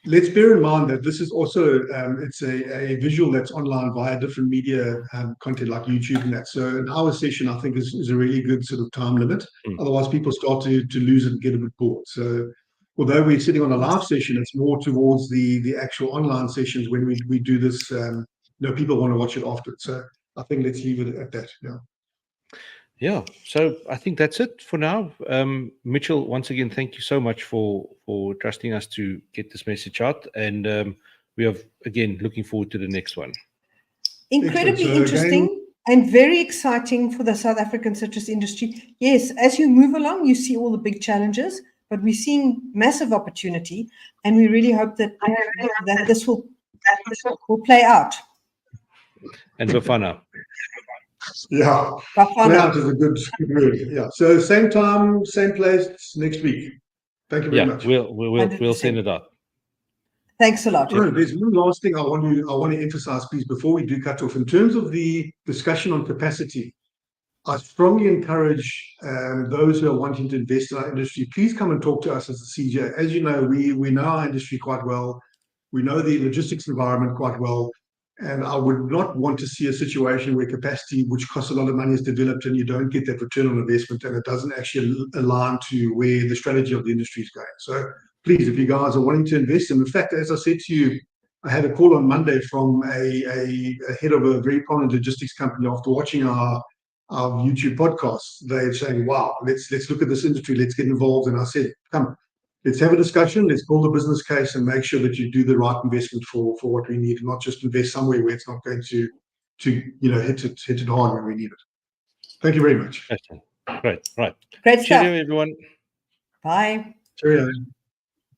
Let's bear in mind that this is also it's a visual that's online via different media content like YouTube and that. So an hour session, I think, is a really good sort of time limit. Otherwise, people start to lose it and get a bit bored. So although we're sitting on a live session, it's more towards the actual online sessions when we do this. People want to watch it after. So I think let's leave it at that. Yeah. Yeah, so I think that's it for now. Mitchell, once again, thank you so much for trusting us to get this message out. And we are, again, looking forward to the next one. Incredibly interesting and very exciting for the South African citrus industry. Yes, as you move along, you see all the big challenges, but we're seeing massive opportunity. And we really hope that this will play out. And Bafana. Yeah, out is a good word. Yeah. So same time, same place next week. Thank you very much. We'll send it out. Thanks a lot. Right, there's one last thing I want to emphasize, please, before we do cut off. In terms of the discussion on capacity, I strongly encourage those who are wanting to invest in our industry, please come and talk to us as a CGA. As you know, we know our industry quite well. We know the logistics environment quite well. And I would not want to see a situation where capacity, which costs a lot of money, is developed and you don't get that return on investment and it doesn't actually align to where the strategy of the industry is going. So please, if you guys are wanting to invest, and in fact, as I said to you, I had a call on Monday from a head of a very prominent logistics company after watching our YouTube podcasts. They're saying, wow, let's look at this industry, let's get involved. And I said, come, let's have a discussion, let's build a business case and make sure that you do the right investment for what we need, and not just invest somewhere where it's not going to hit it hard when we need it. Thank you very much. Great. Right. Great stuff. Cheerio, everyone. Bye. Cheerio.